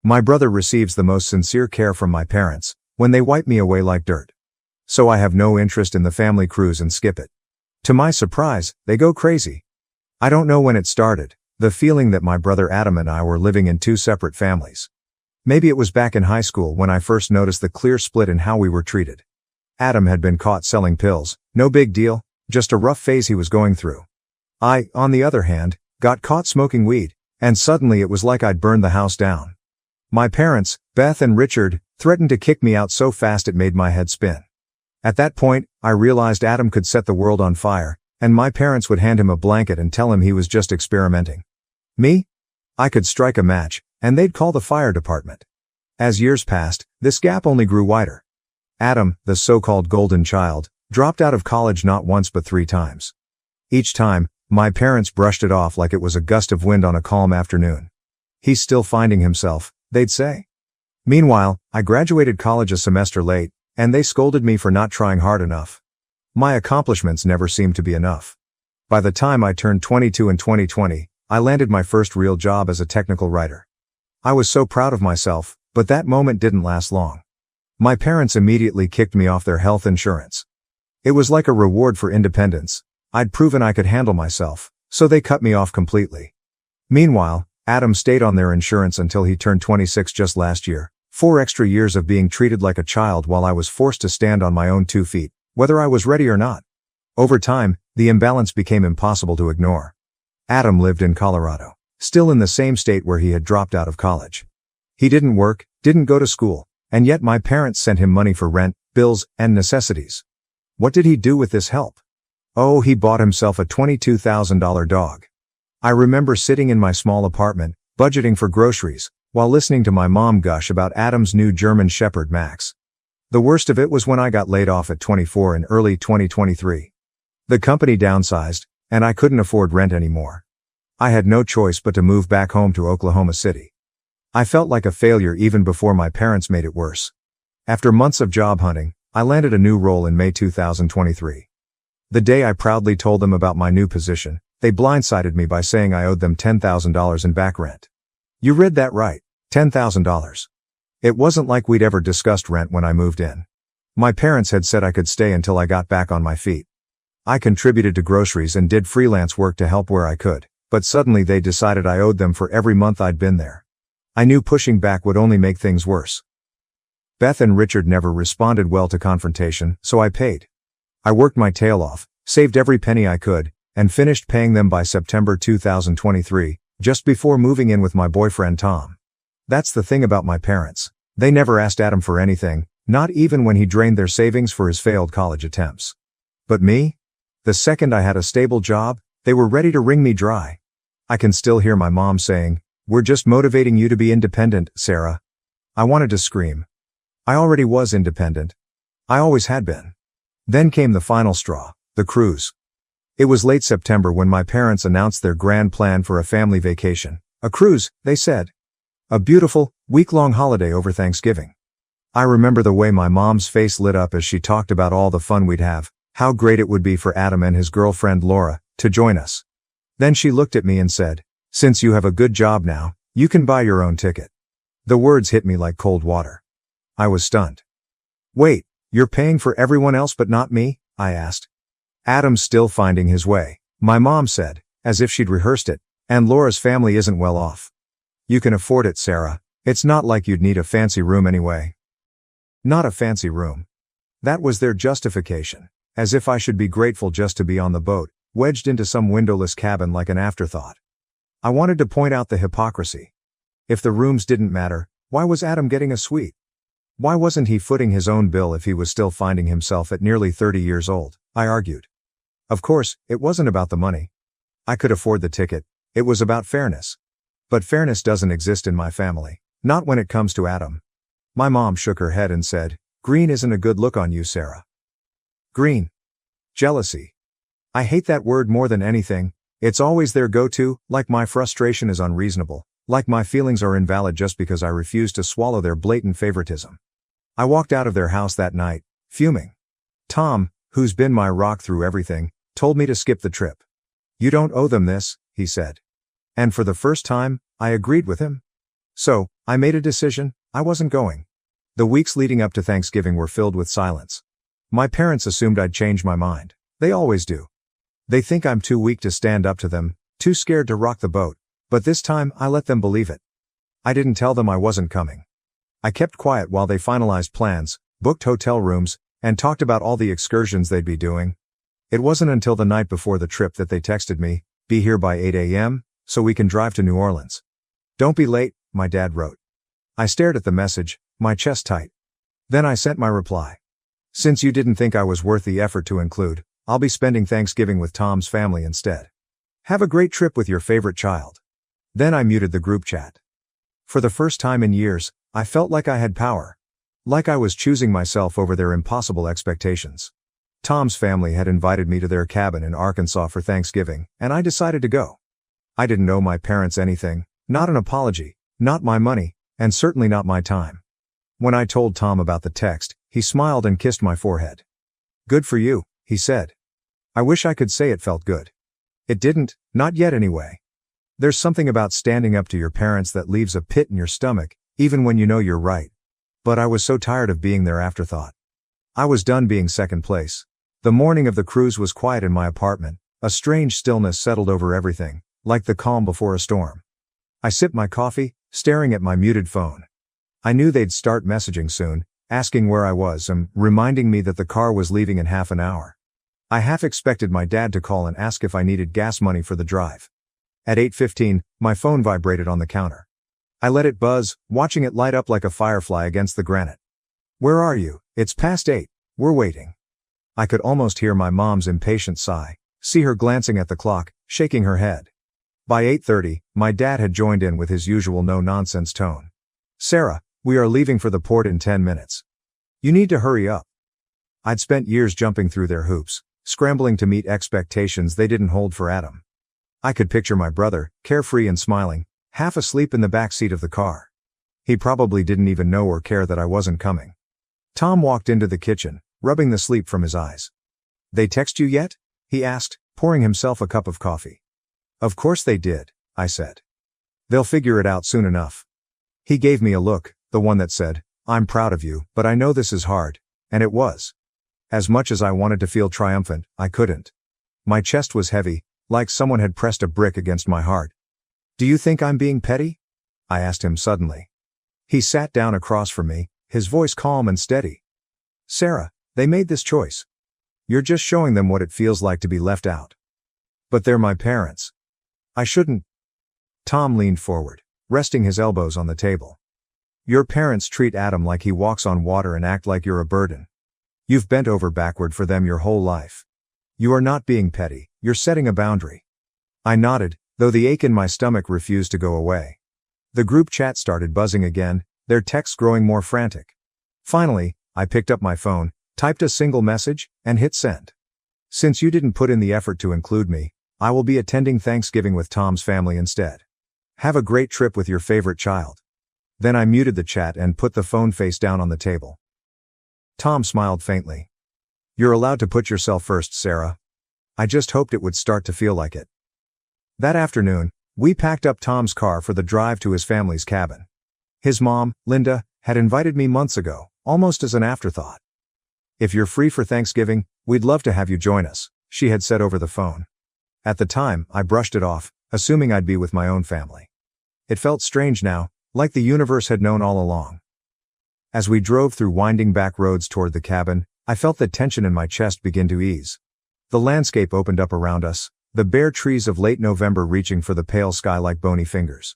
My brother receives the most sincere care from my parents, when they wipe me away like dirt. So I have no interest in the family cruise and skip it. To my surprise, they go crazy. I don't know when it started, the feeling that my brother Adam and I were living in two separate families. Maybe it was back in high school when I first noticed the clear split in how we were treated. Adam had been caught selling pills, no big deal, just a rough phase he was going through. I, on the other hand, got caught smoking weed, and suddenly it was like I'd burned the house down. My parents, Beth and Richard, threatened to kick me out so fast it made my head spin. At that point, I realized Adam could set the world on fire, and my parents would hand him a blanket and tell him he was just experimenting. Me? I could strike a match, and they'd call the fire department. As years passed, this gap only grew wider. Adam, the so-called golden child, dropped out of college not once but 3 times. Each time, my parents brushed it off like it was a gust of wind on a calm afternoon. He's still finding himself, they'd say. Meanwhile, I graduated college a semester late, and they scolded me for not trying hard enough. My accomplishments never seemed to be enough. By the time I turned 22 in 2020, I landed my first real job as a technical writer. I was so proud of myself, but that moment didn't last long. My parents immediately kicked me off their health insurance. It was like a reward for independence. I'd proven I could handle myself, so they cut me off completely. Meanwhile, Adam stayed on their insurance until he turned 26 just last year, 4 extra years of being treated like a child while I was forced to stand on my own 2 feet, whether I was ready or not. Over time, the imbalance became impossible to ignore. Adam lived in Colorado, still in the same state where he had dropped out of college. He didn't work, didn't go to school, and yet my parents sent him money for rent, bills, and necessities. What did he do with this help? Oh, he bought himself a $22,000 dog. I remember sitting in my small apartment, budgeting for groceries, while listening to my mom gush about Adam's new German Shepherd Max. The worst of it was when I got laid off at 24 in early 2023. The company downsized, and I couldn't afford rent anymore. I had no choice but to move back home to Oklahoma City. I felt like a failure even before my parents made it worse. After months of job hunting, I landed a new role in May 2023. The day I proudly told them about my new position, they blindsided me by saying I owed them $10,000 in back rent. You read that right, $10,000. It wasn't like we'd ever discussed rent when I moved in. My parents had said I could stay until I got back on my feet. I contributed to groceries and did freelance work to help where I could, but suddenly they decided I owed them for every month I'd been there. I knew pushing back would only make things worse. Beth and Richard never responded well to confrontation, so I paid. I worked my tail off, saved every penny I could, and finished paying them by September 2023, just before moving in with my boyfriend Tom. That's the thing about my parents. They never asked Adam for anything, not even when he drained their savings for his failed college attempts. But me? The second I had a stable job, they were ready to wring me dry. I can still hear my mom saying, "We're just motivating you to be independent, Sarah." I wanted to scream. I already was independent. I always had been. Then came the final straw, the cruise. It was late September when my parents announced their grand plan for a family vacation. A cruise, they said. A beautiful, week-long holiday over Thanksgiving. I remember the way my mom's face lit up as she talked about all the fun we'd have, how great it would be for Adam and his girlfriend Laura to join us. Then she looked at me and said, "Since you have a good job now, you can buy your own ticket." The words hit me like cold water. I was stunned. "Wait, you're paying for everyone else but not me?" I asked. "Adam's still finding his way," my mom said, as if she'd rehearsed it, "and Laura's family isn't well off. You can afford it, Sarah. It's not like you'd need a fancy room anyway." Not a fancy room. That was their justification, as if I should be grateful just to be on the boat, wedged into some windowless cabin like an afterthought. I wanted to point out the hypocrisy. If the rooms didn't matter, why was Adam getting a suite? Why wasn't he footing his own bill if he was still finding himself at nearly 30 years old? I argued. Of course, it wasn't about the money. I could afford the ticket. It was about fairness. But fairness doesn't exist in my family, not when it comes to Adam. My mom shook her head and said, "Green isn't a good look on you, Sarah." Green. Jealousy. I hate that word more than anything. It's always their go-to, like my frustration is unreasonable, like my feelings are invalid just because I refuse to swallow their blatant favoritism. I walked out of their house that night, fuming. Tom, who's been my rock through everything, told me to skip the trip. "You don't owe them this," he said. And for the first time, I agreed with him. So, I made a decision, I wasn't going. The weeks leading up to Thanksgiving were filled with silence. My parents assumed I'd change my mind. They always do. They think I'm too weak to stand up to them, too scared to rock the boat, but this time I let them believe it. I didn't tell them I wasn't coming. I kept quiet while they finalized plans, booked hotel rooms, and talked about all the excursions they'd be doing. It wasn't until the night before the trip that they texted me, "Be here by 8 a.m., so we can drive to New Orleans. Don't be late," my dad wrote. I stared at the message, my chest tight. Then I sent my reply. "Since you didn't think I was worth the effort to include, I'll be spending Thanksgiving with Tom's family instead. Have a great trip with your favorite child." Then I muted the group chat. For the first time in years, I felt like I had power. Like I was choosing myself over their impossible expectations. Tom's family had invited me to their cabin in Arkansas for Thanksgiving, and I decided to go. I didn't owe my parents anything, not an apology, not my money, and certainly not my time. When I told Tom about the text, he smiled and kissed my forehead. "Good for you," he said. I wish I could say it felt good. It didn't, not yet anyway. There's something about standing up to your parents that leaves a pit in your stomach, even when you know you're right. But I was so tired of being their afterthought. I was done being second place. The morning of the cruise was quiet in my apartment. A strange stillness settled over everything, like the calm before a storm. I sipped my coffee, staring at my muted phone. I knew they'd start messaging soon, asking where I was and reminding me that the car was leaving in half an hour. I half expected my dad to call and ask if I needed gas money for the drive. At 8:15, my phone vibrated on the counter. I let it buzz, watching it light up like a firefly against the granite. "Where are you? It's past 8. We're waiting." I could almost hear my mom's impatient sigh, see her glancing at the clock, shaking her head. By 8:30, my dad had joined in with his usual no-nonsense tone. "Sarah, we are leaving for the port in 10 minutes. You need to hurry up." I'd spent years jumping through their hoops, scrambling to meet expectations they didn't hold for Adam. I could picture my brother, carefree and smiling, half asleep in the back seat of the car. He probably didn't even know or care that I wasn't coming. Tom walked into the kitchen, rubbing the sleep from his eyes. "They text you yet?" he asked, pouring himself a cup of coffee. "Of course they did," I said. "They'll figure it out soon enough." He gave me a look, the one that said, "I'm proud of you, but I know this is hard," and it was. As much as I wanted to feel triumphant, I couldn't. My chest was heavy, like someone had pressed a brick against my heart. "Do you think I'm being petty?" I asked him suddenly. He sat down across from me, his voice calm and steady. "Sarah, they made this choice. You're just showing them what it feels like to be left out." "But they're my parents. I shouldn't." Tom leaned forward, resting his elbows on the table. "Your parents treat Adam like he walks on water and act like you're a burden. You've bent over backward for them your whole life. You are not being petty, you're setting a boundary." I nodded, though the ache in my stomach refused to go away. The group chat started buzzing again, their texts growing more frantic. Finally, I picked up my phone, typed a single message, and hit send. "Since you didn't put in the effort to include me, I will be attending Thanksgiving with Tom's family instead. Have a great trip with your favorite child." Then I muted the chat and put the phone face down on the table. Tom smiled faintly. "You're allowed to put yourself first, Sarah. I just hoped it would start to feel like it." That afternoon, we packed up Tom's car for the drive to his family's cabin. His mom, Linda, had invited me months ago, almost as an afterthought. "If you're free for Thanksgiving, we'd love to have you join us," she had said over the phone. At the time, I brushed it off, assuming I'd be with my own family. It felt strange now, like the universe had known all along. As we drove through winding back roads toward the cabin, I felt the tension in my chest begin to ease. The landscape opened up around us, the bare trees of late November reaching for the pale sky like bony fingers.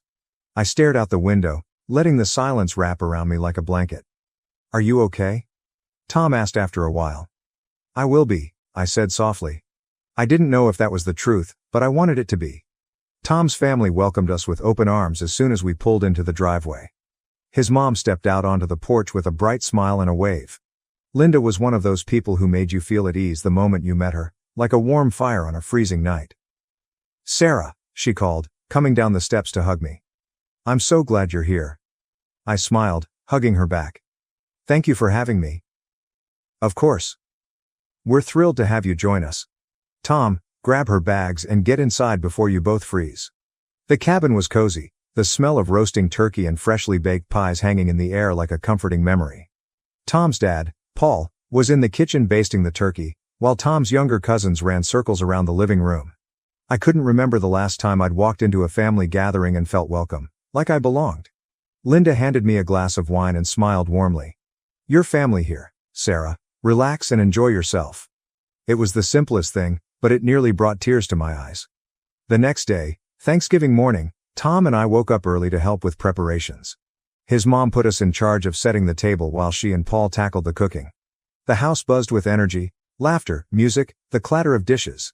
I stared out the window, letting the silence wrap around me like a blanket. "Are you okay?" Tom asked after a while. "I will be," I said softly. I didn't know if that was the truth, but I wanted it to be. Tom's family welcomed us with open arms as soon as we pulled into the driveway. His mom stepped out onto the porch with a bright smile and a wave. Linda was one of those people who made you feel at ease the moment you met her, like a warm fire on a freezing night. "Sarah," she called, coming down the steps to hug me. "I'm so glad you're here." I smiled, hugging her back. "Thank you for having me." "Of course. We're thrilled to have you join us. Tom, grab her bags and get inside before you both freeze." The cabin was cozy, the smell of roasting turkey and freshly baked pies hanging in the air like a comforting memory. Tom's dad, Paul, was in the kitchen basting the turkey, while Tom's younger cousins ran circles around the living room. I couldn't remember the last time I'd walked into a family gathering and felt welcome, like I belonged. Linda handed me a glass of wine and smiled warmly. "Your family here, Sarah. Relax and enjoy yourself." It was the simplest thing, but it nearly brought tears to my eyes. The next day, Thanksgiving morning, Tom and I woke up early to help with preparations. His mom put us in charge of setting the table while she and Paul tackled the cooking. The house buzzed with energy, laughter, music, the clatter of dishes.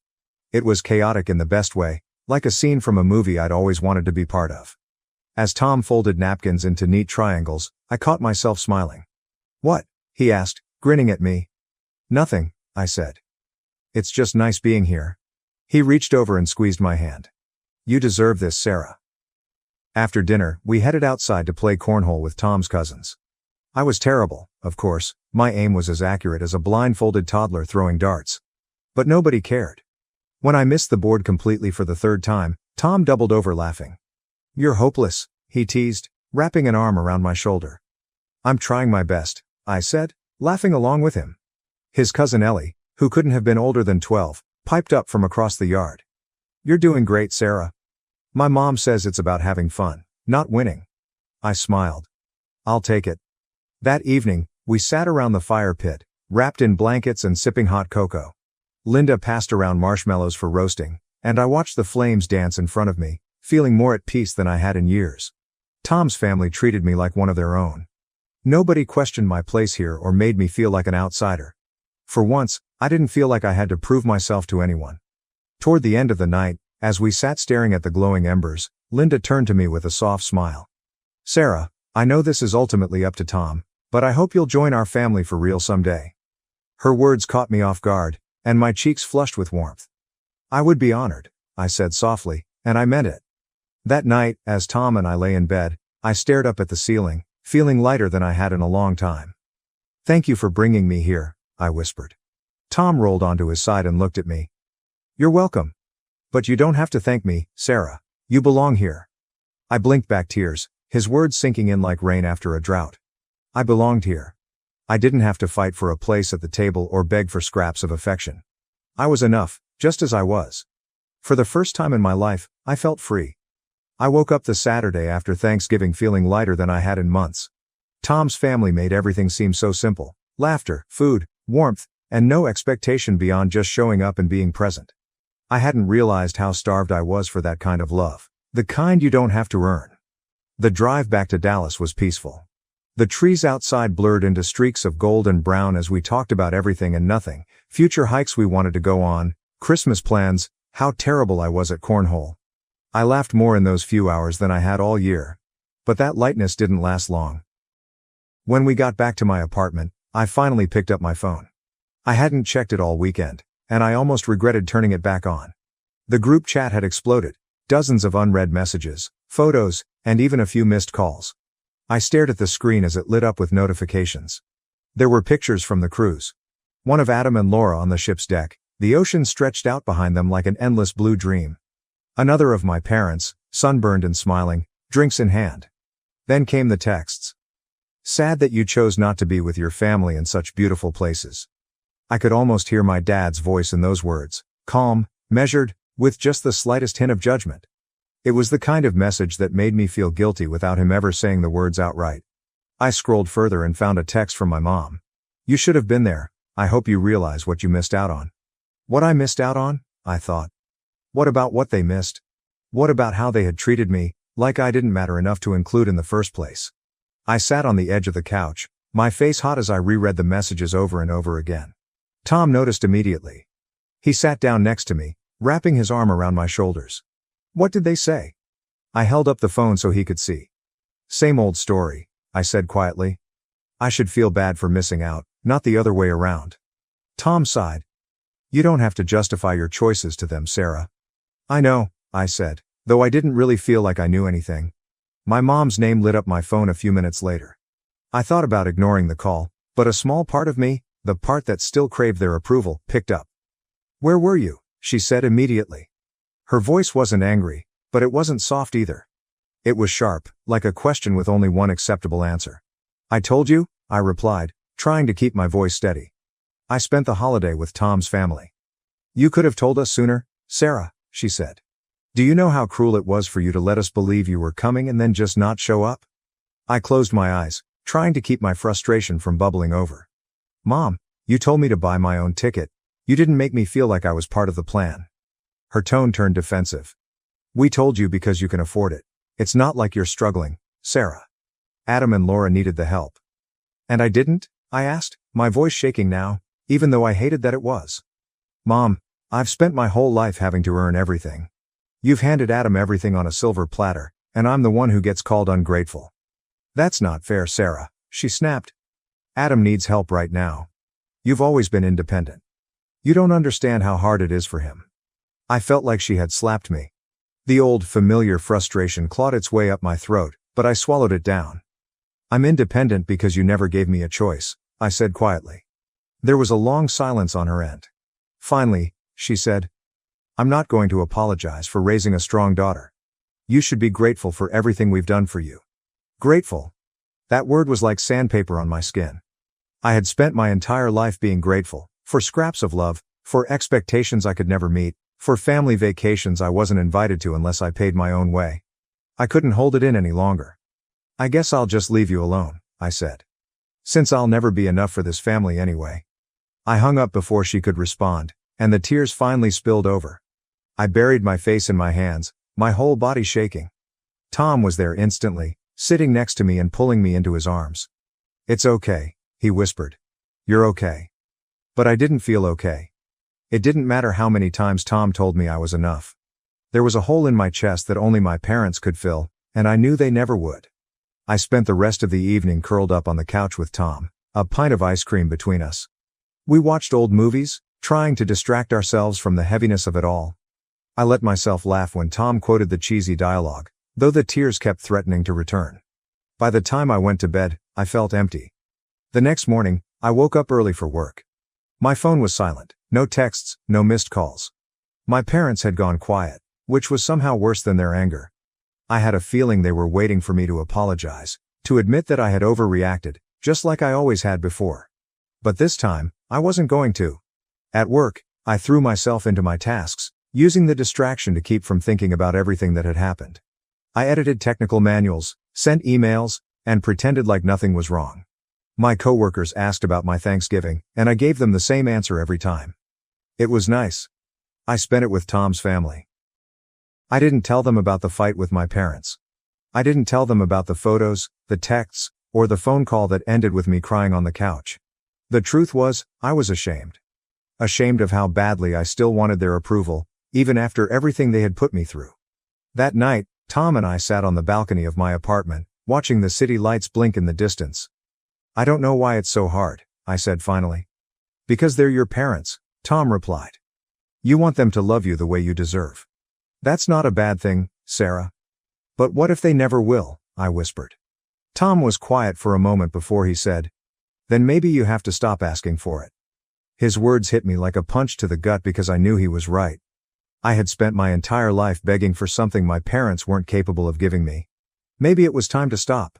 It was chaotic in the best way, like a scene from a movie I'd always wanted to be part of. As Tom folded napkins into neat triangles, I caught myself smiling. "What?" he asked, grinning at me. "Nothing," I said. "It's just nice being here." He reached over and squeezed my hand. "You deserve this, Sarah." After dinner, we headed outside to play cornhole with Tom's cousins. I was terrible, of course. My aim was as accurate as a blindfolded toddler throwing darts. But nobody cared. When I missed the board completely for the third time, Tom doubled over laughing. "You're hopeless," he teased, wrapping an arm around my shoulder. "I'm trying my best," I said, laughing along with him. His cousin Ellie, who couldn't have been older than 12, piped up from across the yard. "You're doing great, Sarah. My mom says it's about having fun, not winning." I smiled. "I'll take it." That evening, we sat around the fire pit, wrapped in blankets and sipping hot cocoa. Linda passed around marshmallows for roasting, and I watched the flames dance in front of me, feeling more at peace than I had in years. Tom's family treated me like one of their own. Nobody questioned my place here or made me feel like an outsider. For once, I didn't feel like I had to prove myself to anyone. Toward the end of the night, as we sat staring at the glowing embers, Linda turned to me with a soft smile. "Sarah, I know this is ultimately up to Tom, but I hope you'll join our family for real someday." Her words caught me off guard, and my cheeks flushed with warmth. "I would be honored," I said softly, and I meant it. That night, as Tom and I lay in bed, I stared up at the ceiling, feeling lighter than I had in a long time. "Thank you for bringing me here," I whispered. Tom rolled onto his side and looked at me. "You're welcome. But you don't have to thank me, Sarah. You belong here." I blinked back tears, his words sinking in like rain after a drought. I belonged here. I didn't have to fight for a place at the table or beg for scraps of affection. I was enough, just as I was. For the first time in my life, I felt free. I woke up the Saturday after Thanksgiving feeling lighter than I had in months. Tom's family made everything seem so simple: laughter, food, warmth, and no expectation beyond just showing up and being present. I hadn't realized how starved I was for that kind of love. The kind you don't have to earn. The drive back to Dallas was peaceful. The trees outside blurred into streaks of gold and brown as we talked about everything and nothing, future hikes we wanted to go on, Christmas plans, how terrible I was at cornhole. I laughed more in those few hours than I had all year. But that lightness didn't last long. When we got back to my apartment, I finally picked up my phone. I hadn't checked it all weekend, and I almost regretted turning it back on. The group chat had exploded, dozens of unread messages, photos, and even a few missed calls. I stared at the screen as it lit up with notifications. There were pictures from the cruise. One of Adam and Laura on the ship's deck, the ocean stretched out behind them like an endless blue dream. Another of my parents, sunburned and smiling, drinks in hand. Then came the texts. "Sad that you chose not to be with your family in such beautiful places." I could almost hear my dad's voice in those words, calm, measured, with just the slightest hint of judgment. It was the kind of message that made me feel guilty without him ever saying the words outright. I scrolled further and found a text from my mom. "You should have been there. I hope you realize what you missed out on." What I missed out on? I thought. What about what they missed? What about how they had treated me, like I didn't matter enough to include in the first place? I sat on the edge of the couch, my face hot as I reread the messages over and over again. Tom noticed immediately. He sat down next to me, wrapping his arm around my shoulders. "What did they say?" I held up the phone so he could see. "Same old story," I said quietly. "I should feel bad for missing out, not the other way around." Tom sighed. "You don't have to justify your choices to them, Sarah." "I know," I said, though I didn't really feel like I knew anything. My mom's name lit up my phone a few minutes later. I thought about ignoring the call, but a small part of me, the part that still craved their approval, picked up. "Where were you?" she said immediately. Her voice wasn't angry, but it wasn't soft either. It was sharp, like a question with only one acceptable answer. I told you, I replied, trying to keep my voice steady. I spent the holiday with Tom's family. You could have told us sooner, Sarah, she said. Do you know how cruel it was for you to let us believe you were coming and then just not show up? I closed my eyes, trying to keep my frustration from bubbling over. Mom, you told me to buy my own ticket. You didn't make me feel like I was part of the plan. Her tone turned defensive. We told you because you can afford it. It's not like you're struggling, Sarah. Adam and Laura needed the help. And I didn't? I asked, my voice shaking now, even though I hated that it was. Mom, I've spent my whole life having to earn everything. You've handed Adam everything on a silver platter, and I'm the one who gets called ungrateful. That's not fair, Sarah, she snapped. Adam needs help right now. You've always been independent. You don't understand how hard it is for him. I felt like she had slapped me. The old, familiar frustration clawed its way up my throat, but I swallowed it down. I'm independent because you never gave me a choice, I said quietly. There was a long silence on her end. Finally, she said, I'm not going to apologize for raising a strong daughter. You should be grateful for everything we've done for you. Grateful. That word was like sandpaper on my skin. I had spent my entire life being grateful, for scraps of love, for expectations I could never meet, for family vacations I wasn't invited to unless I paid my own way. I couldn't hold it in any longer. I guess I'll just leave you alone, I said. Since I'll never be enough for this family anyway. I hung up before she could respond, and the tears finally spilled over. I buried my face in my hands, my whole body shaking. Tom was there instantly, sitting next to me and pulling me into his arms. It's okay, he whispered. You're okay. But I didn't feel okay. It didn't matter how many times Tom told me I was enough. There was a hole in my chest that only my parents could fill, and I knew they never would. I spent the rest of the evening curled up on the couch with Tom, a pint of ice cream between us. We watched old movies, trying to distract ourselves from the heaviness of it all. I let myself laugh when Tom quoted the cheesy dialogue, though the tears kept threatening to return. By the time I went to bed, I felt empty. The next morning, I woke up early for work. My phone was silent, no texts, no missed calls. My parents had gone quiet, which was somehow worse than their anger. I had a feeling they were waiting for me to apologize, to admit that I had overreacted, just like I always had before. But this time, I wasn't going to. At work, I threw myself into my tasks, using the distraction to keep from thinking about everything that had happened. I edited technical manuals, sent emails, and pretended like nothing was wrong. My coworkers asked about my Thanksgiving, and I gave them the same answer every time. It was nice. I spent it with Tom's family. I didn't tell them about the fight with my parents. I didn't tell them about the photos, the texts, or the phone call that ended with me crying on the couch. The truth was, I was ashamed. Ashamed of how badly I still wanted their approval, even after everything they had put me through. That night, Tom and I sat on the balcony of my apartment, watching the city lights blink in the distance. I don't know why it's so hard, I said finally. Because they're your parents, Tom replied. You want them to love you the way you deserve. That's not a bad thing, Sarah. But what if they never will, I whispered. Tom was quiet for a moment before he said, then maybe you have to stop asking for it. His words hit me like a punch to the gut because I knew he was right. I had spent my entire life begging for something my parents weren't capable of giving me. Maybe it was time to stop.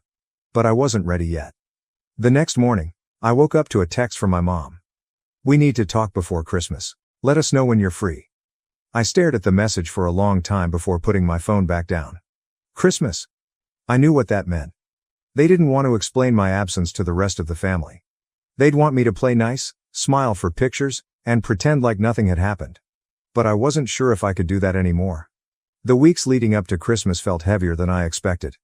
But I wasn't ready yet. The next morning, I woke up to a text from my mom. We need to talk before Christmas. Let us know when you're free. I stared at the message for a long time before putting my phone back down. Christmas. I knew what that meant. They didn't want to explain my absence to the rest of the family. They'd want me to play nice, smile for pictures, and pretend like nothing had happened. But I wasn't sure if I could do that anymore. The weeks leading up to Christmas felt heavier than I expected.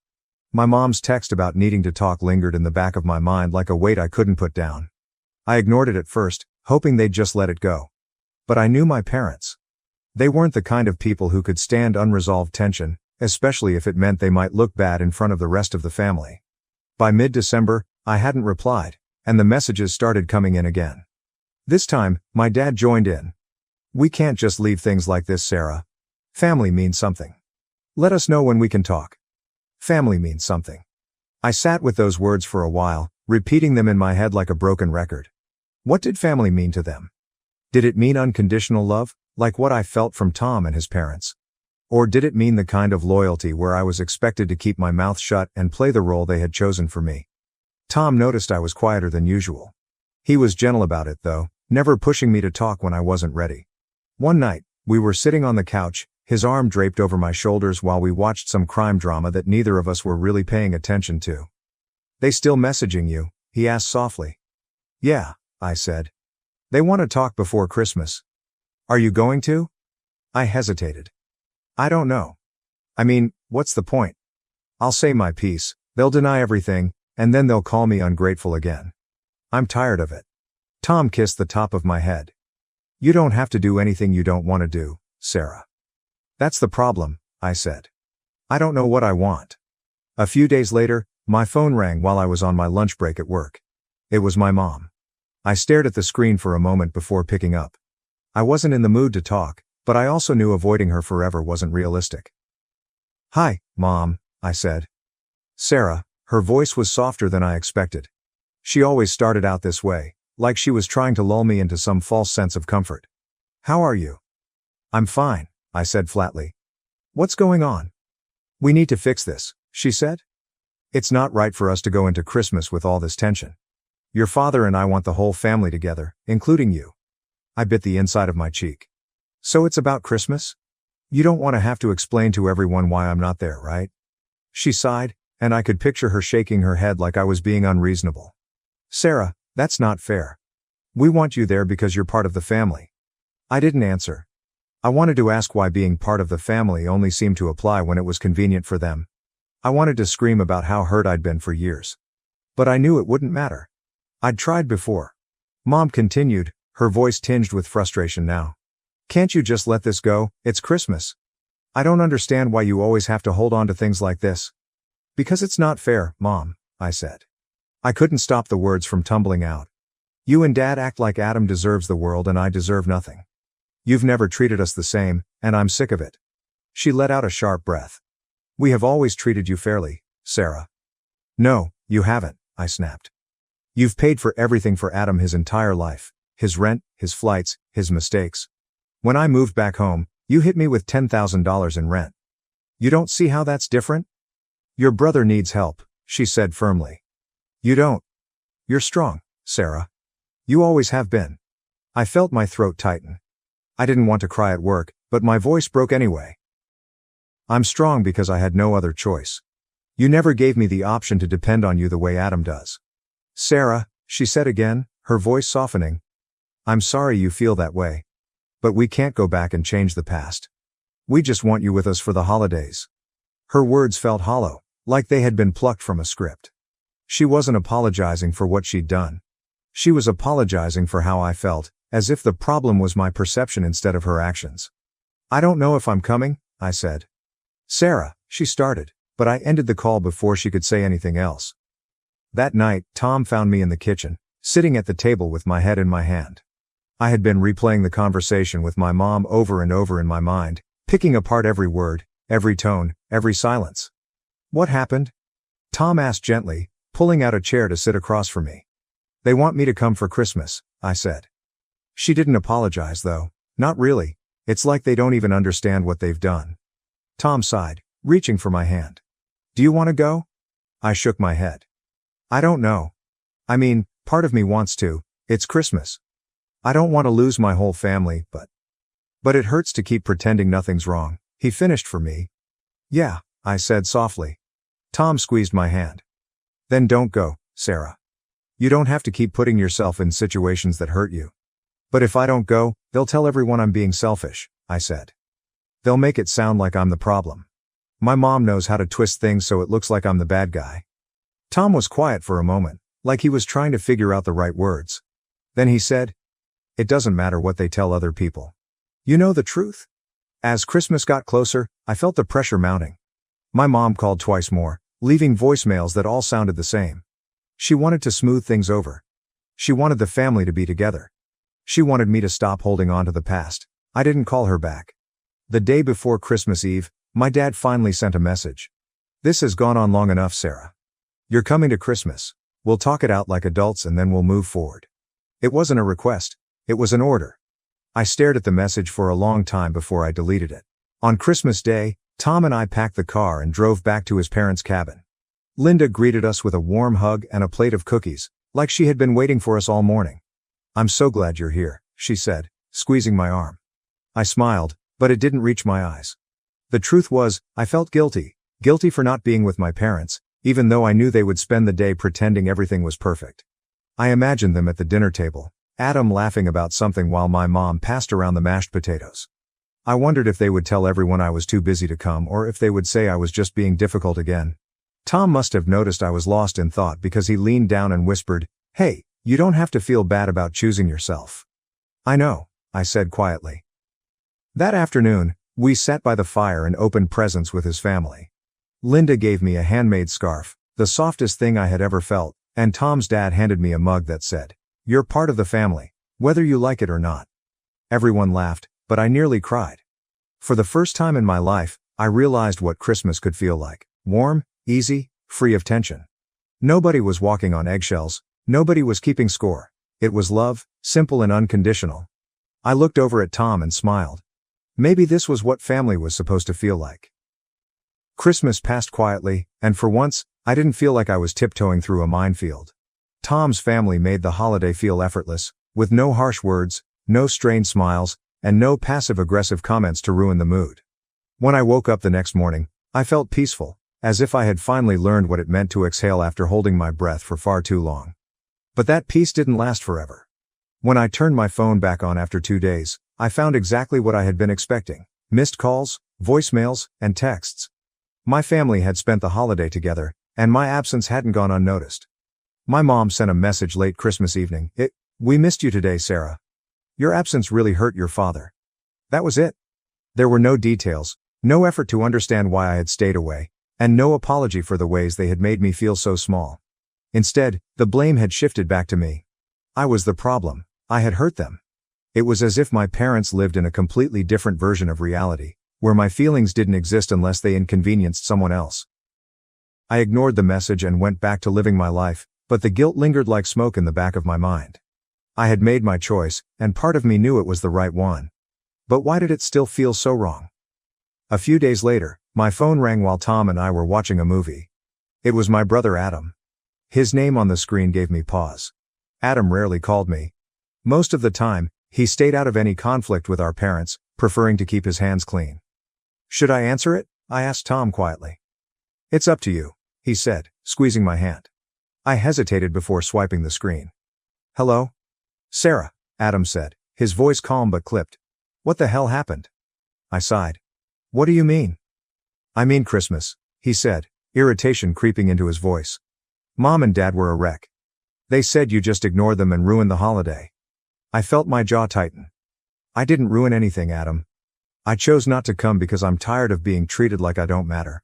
My mom's text about needing to talk lingered in the back of my mind like a weight I couldn't put down. I ignored it at first, hoping they'd just let it go. But I knew my parents. They weren't the kind of people who could stand unresolved tension, especially if it meant they might look bad in front of the rest of the family. By mid-December, I hadn't replied, and the messages started coming in again. This time, my dad joined in. We can't just leave things like this, Sarah. Family means something. Let us know when we can talk. Family means something. I sat with those words for a while, repeating them in my head like a broken record. What did family mean to them? Did it mean unconditional love, like what I felt from Tom and his parents? Or did it mean the kind of loyalty where I was expected to keep my mouth shut and play the role they had chosen for me? Tom noticed I was quieter than usual. He was gentle about it though, never pushing me to talk when I wasn't ready. One night, we were sitting on the couch, his arm draped over my shoulders while we watched some crime drama that neither of us were really paying attention to. "They still messaging you?" he asked softly. "Yeah," I said. "They want to talk before Christmas." "Are you going to?" I hesitated. "I don't know. I mean, what's the point? I'll say my piece, they'll deny everything, and then they'll call me ungrateful again. I'm tired of it." Tom kissed the top of my head. "You don't have to do anything you don't want to do, Sarah." "That's the problem," I said. "I don't know what I want." A few days later, my phone rang while I was on my lunch break at work. It was my mom. I stared at the screen for a moment before picking up. I wasn't in the mood to talk, but I also knew avoiding her forever wasn't realistic. "Hi, Mom," I said. Sarah, her voice was softer than I expected. She always started out this way, like she was trying to lull me into some false sense of comfort. "How are you?" "I'm fine," I said flatly. "What's going on?" "We need to fix this," she said. "It's not right for us to go into Christmas with all this tension. Your father and I want the whole family together, including you." I bit the inside of my cheek. "So it's about Christmas? You don't want to have to explain to everyone why I'm not there, right?" She sighed, and I could picture her shaking her head like I was being unreasonable. "Sarah, that's not fair. We want you there because you're part of the family." I didn't answer. I wanted to ask why being part of the family only seemed to apply when it was convenient for them. I wanted to scream about how hurt I'd been for years. But I knew it wouldn't matter. I'd tried before. Mom continued, her voice tinged with frustration now. "Can't you just let this go? It's Christmas. I don't understand why you always have to hold on to things like this." "Because it's not fair, Mom," I said. I couldn't stop the words from tumbling out. "You and Dad act like Adam deserves the world and I deserve nothing. You've never treated us the same, and I'm sick of it." She let out a sharp breath. "We have always treated you fairly, Sarah." "No, you haven't," I snapped. "You've paid for everything for Adam his entire life. His rent, his flights, his mistakes. When I moved back home, you hit me with $10,000 in rent. You don't see how that's different?" "Your brother needs help," she said firmly. "You don't. You're strong, Sarah. You always have been." I felt my throat tighten. I didn't want to cry at work, but my voice broke anyway. "I'm strong because I had no other choice. You never gave me the option to depend on you the way Adam does." "Sarah," she said again, her voice softening. "I'm sorry you feel that way. But we can't go back and change the past. We just want you with us for the holidays." Her words felt hollow, like they had been plucked from a script. She wasn't apologizing for what she'd done. She was apologizing for how I felt, as if the problem was my perception instead of her actions. "I don't know if I'm coming," I said. "Sarah," she started, but I ended the call before she could say anything else. That night, Tom found me in the kitchen, sitting at the table with my head in my hand. I had been replaying the conversation with my mom over and over in my mind, picking apart every word, every tone, every silence. "What happened?" Tom asked gently, pulling out a chair to sit across from me. "They want me to come for Christmas," I said. She didn't apologize though, not really. It's like they don't even understand what they've done. Tom sighed, reaching for my hand. "Do you want to go?" I shook my head. "I don't know. I mean, part of me wants to. It's Christmas. I don't want to lose my whole family, but it hurts to keep pretending nothing's wrong," he finished for me. "Yeah," I said softly. Tom squeezed my hand. "Then don't go, Sarah. You don't have to keep putting yourself in situations that hurt you." "But if I don't go, they'll tell everyone I'm being selfish," I said. "They'll make it sound like I'm the problem. My mom knows how to twist things so it looks like I'm the bad guy." Tom was quiet for a moment, like he was trying to figure out the right words. Then he said, "It doesn't matter what they tell other people. You know the truth." As Christmas got closer, I felt the pressure mounting. My mom called twice more, leaving voicemails that all sounded the same. She wanted to smooth things over. She wanted the family to be together. She wanted me to stop holding on to the past. I didn't call her back. The day before Christmas Eve, my dad finally sent a message. "This has gone on long enough, Sarah. You're coming to Christmas. We'll talk it out like adults and then we'll move forward." It wasn't a request. It was an order. I stared at the message for a long time before I deleted it. On Christmas Day, Tom and I packed the car and drove back to his parents' cabin. Linda greeted us with a warm hug and a plate of cookies, like she had been waiting for us all morning. "I'm so glad you're here," she said, squeezing my arm. I smiled, but it didn't reach my eyes. The truth was, I felt guilty for not being with my parents, even though I knew they would spend the day pretending everything was perfect. I imagined them at the dinner table, Adam laughing about something while my mom passed around the mashed potatoes. I wondered if they would tell everyone I was too busy to come or if they would say I was just being difficult again. Tom must have noticed I was lost in thought because he leaned down and whispered, "Hey, you don't have to feel bad about choosing yourself." "I know," I said quietly. That afternoon, we sat by the fire and opened presents with his family. Linda gave me a handmade scarf, the softest thing I had ever felt, and Tom's dad handed me a mug that said, "You're part of the family, whether you like it or not." Everyone laughed, but I nearly cried. For the first time in my life, I realized what Christmas could feel like: warm, easy, free of tension. Nobody was walking on eggshells, nobody was keeping score. It was love, simple and unconditional. I looked over at Tom and smiled. Maybe this was what family was supposed to feel like. Christmas passed quietly, and for once, I didn't feel like I was tiptoeing through a minefield. Tom's family made the holiday feel effortless, with no harsh words, no strained smiles, and no passive-aggressive comments to ruin the mood. When I woke up the next morning, I felt peaceful, as if I had finally learned what it meant to exhale after holding my breath for far too long. But that peace didn't last forever. When I turned my phone back on after 2 days, I found exactly what I had been expecting: missed calls, voicemails, and texts. My family had spent the holiday together, and my absence hadn't gone unnoticed. My mom sent a message late Christmas evening. "We missed you today, Sarah. Your absence really hurt your father." That was it. There were no details, no effort to understand why I had stayed away, and no apology for the ways they had made me feel so small. Instead, the blame had shifted back to me. I was the problem. I had hurt them. It was as if my parents lived in a completely different version of reality, where my feelings didn't exist unless they inconvenienced someone else. I ignored the message and went back to living my life, but the guilt lingered like smoke in the back of my mind. I had made my choice, and part of me knew it was the right one. But why did it still feel so wrong? A few days later, my phone rang while Tom and I were watching a movie. It was my brother Adam. His name on the screen gave me pause. Adam rarely called me. Most of the time, he stayed out of any conflict with our parents, preferring to keep his hands clean. "Should I answer it?" I asked Tom quietly. "It's up to you," he said, squeezing my hand. I hesitated before swiping the screen. "Hello? Sarah," Adam said, his voice calm but clipped. "What the hell happened?" I sighed. "What do you mean?" "I mean Christmas," he said, irritation creeping into his voice. "Mom and Dad were a wreck. They said you just ignored them and ruined the holiday." I felt my jaw tighten. "I didn't ruin anything, Adam. I chose not to come because I'm tired of being treated like I don't matter."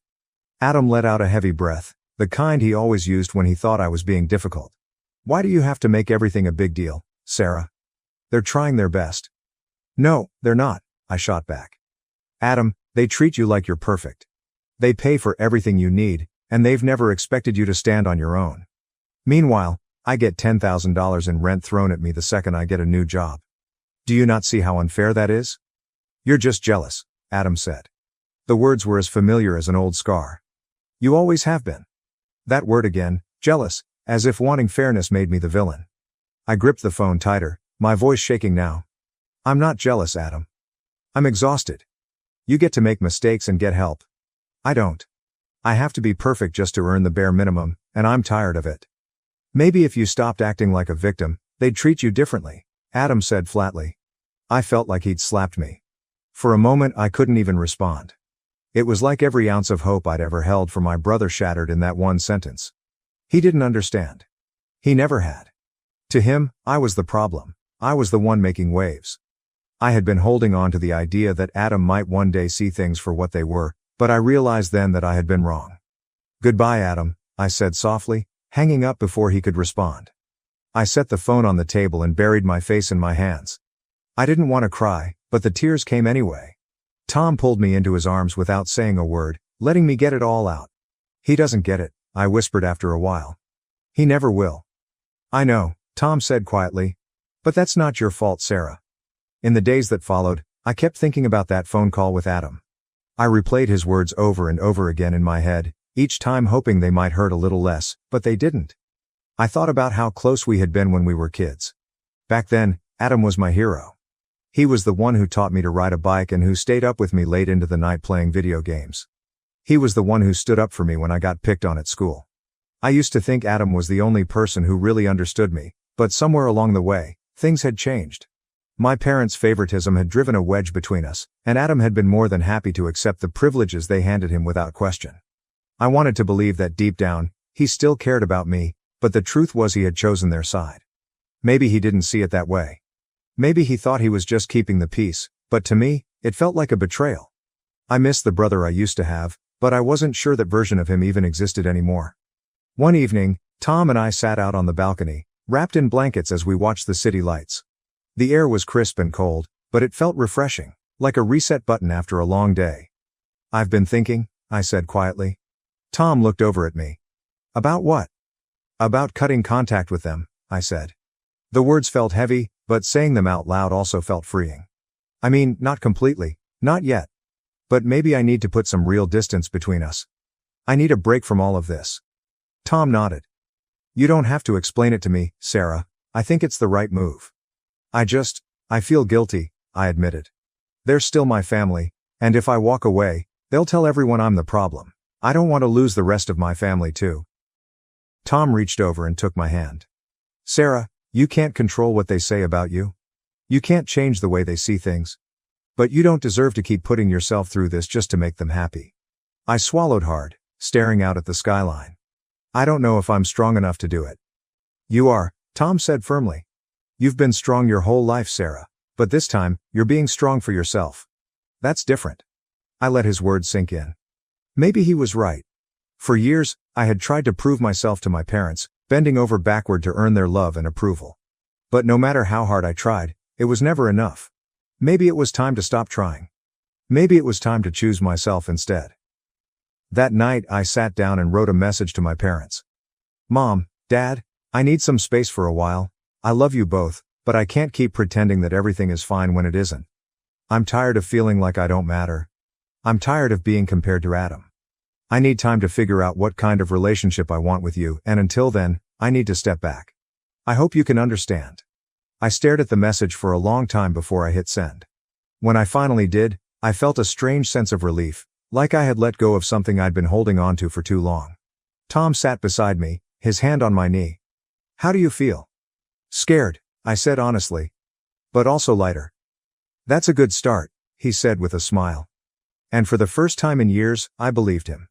Adam let out a heavy breath, the kind he always used when he thought I was being difficult. "Why do you have to make everything a big deal, Sarah? They're trying their best." "No, they're not," I shot back. "Adam, they treat you like you're perfect. They pay for everything you need, and they've never expected you to stand on your own. Meanwhile, I get $10,000 in rent thrown at me the second I get a new job. Do you not see how unfair that is?" "You're just jealous," Adam said. The words were as familiar as an old scar. "You always have been." That word again, jealous, as if wanting fairness made me the villain. I gripped the phone tighter, my voice shaking now. "I'm not jealous, Adam. I'm exhausted. You get to make mistakes and get help. I don't. I have to be perfect just to earn the bare minimum, and I'm tired of it. Maybe if you stopped acting like a victim, they'd treat you differently," Adam said flatly. I felt like he'd slapped me. For a moment I couldn't even respond. It was like every ounce of hope I'd ever held for my brother shattered in that one sentence. He didn't understand. He never had. To him, I was the problem. I was the one making waves. I had been holding on to the idea that Adam might one day see things for what they were, but I realized then that I had been wrong. "Goodbye, Adam," I said softly, hanging up before he could respond. I set the phone on the table and buried my face in my hands. I didn't want to cry, but the tears came anyway. Tom pulled me into his arms without saying a word, letting me get it all out. "He doesn't get it," I whispered after a while. "He never will." "I know," Tom said quietly. "But that's not your fault, Sarah." In the days that followed, I kept thinking about that phone call with Adam. I replayed his words over and over again in my head, each time hoping they might hurt a little less, but they didn't. I thought about how close we had been when we were kids. Back then, Adam was my hero. He was the one who taught me to ride a bike and who stayed up with me late into the night playing video games. He was the one who stood up for me when I got picked on at school. I used to think Adam was the only person who really understood me, but somewhere along the way, things had changed. My parents' favoritism had driven a wedge between us, and Adam had been more than happy to accept the privileges they handed him without question. I wanted to believe that deep down, he still cared about me, but the truth was he had chosen their side. Maybe he didn't see it that way. Maybe he thought he was just keeping the peace, but to me, it felt like a betrayal. I missed the brother I used to have, but I wasn't sure that version of him even existed anymore. One evening, Tom and I sat out on the balcony, wrapped in blankets as we watched the city lights. The air was crisp and cold, but it felt refreshing, like a reset button after a long day. "I've been thinking," I said quietly. Tom looked over at me. "About what?" "About cutting contact with them," I said. The words felt heavy, but saying them out loud also felt freeing. "I mean, not completely, not yet. But maybe I need to put some real distance between us. I need a break from all of this." Tom nodded. "You don't have to explain it to me, Sarah. I think it's the right move." I feel guilty," I admitted. "They're still my family, and if I walk away, they'll tell everyone I'm the problem. I don't want to lose the rest of my family too." Tom reached over and took my hand. "Sarah, you can't control what they say about you. You can't change the way they see things. But you don't deserve to keep putting yourself through this just to make them happy." I swallowed hard, staring out at the skyline. "I don't know if I'm strong enough to do it." "You are," Tom said firmly. "You've been strong your whole life, Sarah, but this time, you're being strong for yourself. That's different." I let his words sink in. Maybe he was right. For years, I had tried to prove myself to my parents, bending over backward to earn their love and approval. But no matter how hard I tried, it was never enough. Maybe it was time to stop trying. Maybe it was time to choose myself instead. That night, I sat down and wrote a message to my parents. "Mom, Dad, I need some space for a while. I love you both, but I can't keep pretending that everything is fine when it isn't. I'm tired of feeling like I don't matter. I'm tired of being compared to Adam. I need time to figure out what kind of relationship I want with you, and until then, I need to step back. I hope you can understand." I stared at the message for a long time before I hit send. When I finally did, I felt a strange sense of relief, like I had let go of something I'd been holding on to for too long. Tom sat beside me, his hand on my knee. "How do you feel?" "Scared," I said honestly. "But also lighter." "That's a good start," he said with a smile. And for the first time in years, I believed him.